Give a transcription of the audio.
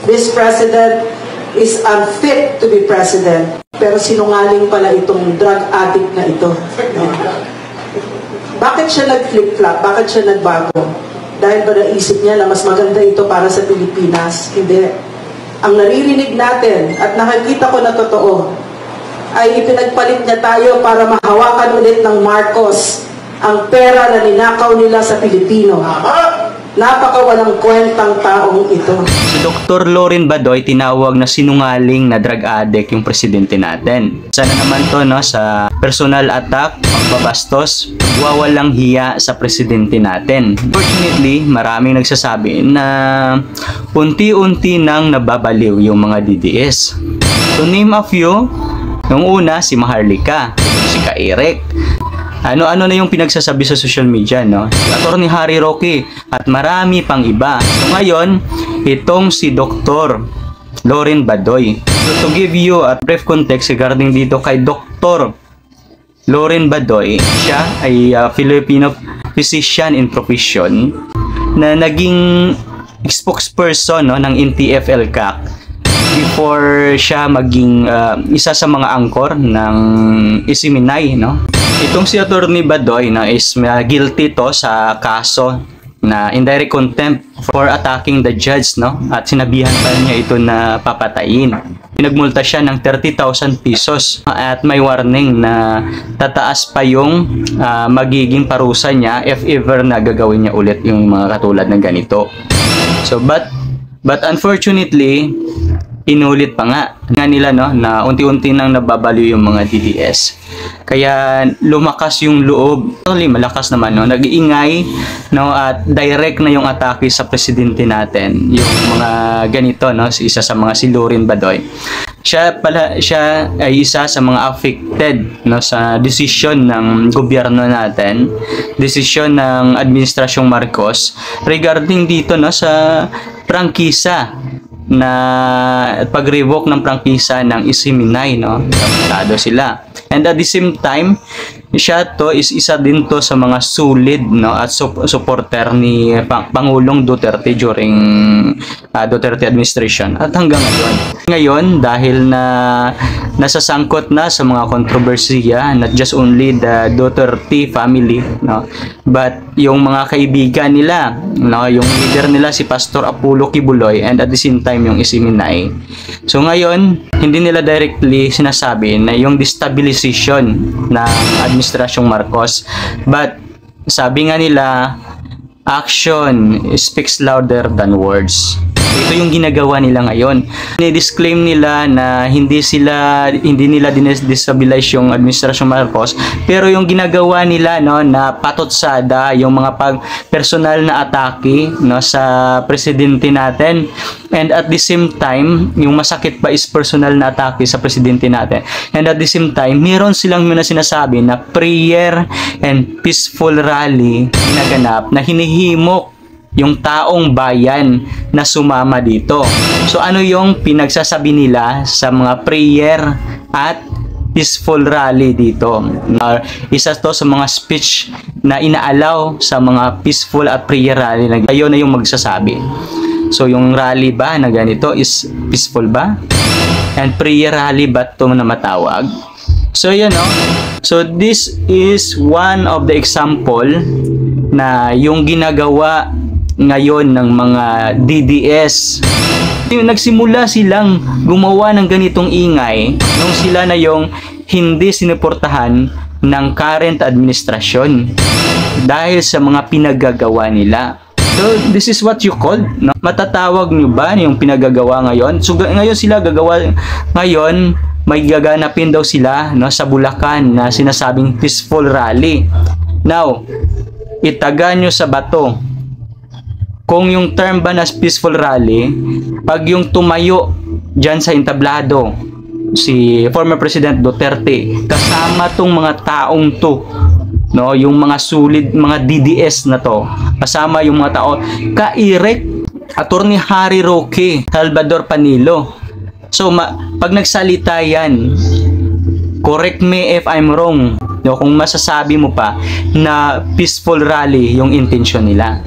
this president is unfit to be president. Pero sinungaling pala itong drug addict na ito. Bakit siya nag-flip-flop? Bakit siya nagbago? Dahil ba naisip niya na mas maganda ito para sa Pilipinas? Hindi. Ang naririnig natin at nakikita ko na totoo ay ipinagpalit niya tayo para mahawakan ulit ng Marcos ang pera na ninakaw nila sa Pilipino. Napakawalang kwentang taong ito. Si Dr. Loren Badoy tinawag na sinungaling na drug addict yung presidente natin. Sana naman to, no, sa personal attack, pagbabastos, wawalang hiya sa presidente natin. Fortunately, maraming nagsasabi na unti-unti nang nababaliw yung mga DDS. To name a few, yung una si Maharlika, si Ka-Eric. Ano-ano na yung pinagsasabi sa social media, no? Si Atty. Harry Roque at marami pang iba. So ngayon, itong si Dr. Loren Badoy. So to give you a brief context regarding dito kay Dr. Loren Badoy, siya ay Filipino physician in profession na naging spokesperson, no, ng NTF-ELCAC before siya maging isa sa mga angkor ng Isiminay, no? Itong si Atty. Badoy, no, is guilty to sa kaso na indirect contempt for attacking the judge, no? At sinabihan pa niya ito na papatayin. Pinagmulta siya ng 30,000 pesos at may warning na tataas pa yung magiging parusa niya if ever na gagawin niya ulit yung mga katulad ng ganito. So but unfortunately, inulit pa nga nila, no, na unti-unti nang nababaliw yung mga DDS. Kaya lumakas yung loob. Actually, malakas naman, no, nag-iingay, no, at direct na yung atake sa presidente natin. Yung mga ganito, no, isa sa mga si Loren Badoy. Siya ay isa sa mga affected, no, sa desisyon ng gobyerno natin, desisyon ng administrasyong Marcos regarding dito, no, sa prangkisa na pag-revoke ng prangkisa ng Isiminay, no? Kapitado sila. And at the same time, siya to is isa din to sa mga solid, no, at supporter ni Pangulong Duterte during Duterte administration at hanggang ngayon dahil na nasasangkot na sa mga kontrobersiya, not just only the Duterte family, no, but yung mga kaibigan nila, no, yung leader nila si Pastor Apollo Kibuloy and at the same time yung Isiminay. So ngayon, hindi nila directly sinasabi na yung destabilization ng administrasyong Marcos, but sabi nga nila, action speaks louder than words. Ito yung ginagawa nila ngayon. Ni-disclaim nila na hindi nila dinestabilize yung administrasyong Marcos, pero yung ginagawa nila, no, na patotsada yung mga personal na atake, no, sa presidente natin. And at the same time, yung masakit pa is personal na atake sa presidente natin. And at the same time, meron silang sinasabi na prayer and peaceful rally ginaganap na hinihimok yung taong bayan na sumama dito. So ano yung pinagsasabi nila sa mga prayer at peaceful rally dito? Isa to sa mga speech na inaalaw sa mga peaceful at prayer rally. Ayun na yung magsasabi. So yung rally ba na ganito is peaceful ba? And prayer rally ba ito na matawag? So yun, no? So this is one of the example na yung ginagawa ngayon ng mga DDS. Nagsimula silang gumawa ng ganitong ingay nung sila na yung hindi sinuportahan ng current administrasyon dahil sa mga pinagagawa nila. So this is what you call, no? Matatawag nyo ba yung pinagagawa ngayon? So ngayon sila gagawa, ngayon may gaganapin daw sila, no, sa Bulacan na sinasabing peaceful rally. Now, itaga nyo sa bato kung yung term ba na peaceful rally, pag yung tumayo dyan sa entablado si former President Duterte kasama tong mga taong to, no, yung mga sulit, mga DDS na to, kasama yung mga tao, Ka-Eric, Atty. Harry Roque, Salvador Panilo. So pag nagsalita yan, correct me if I'm wrong, no, kung masasabi mo pa na peaceful rally yung intention nila.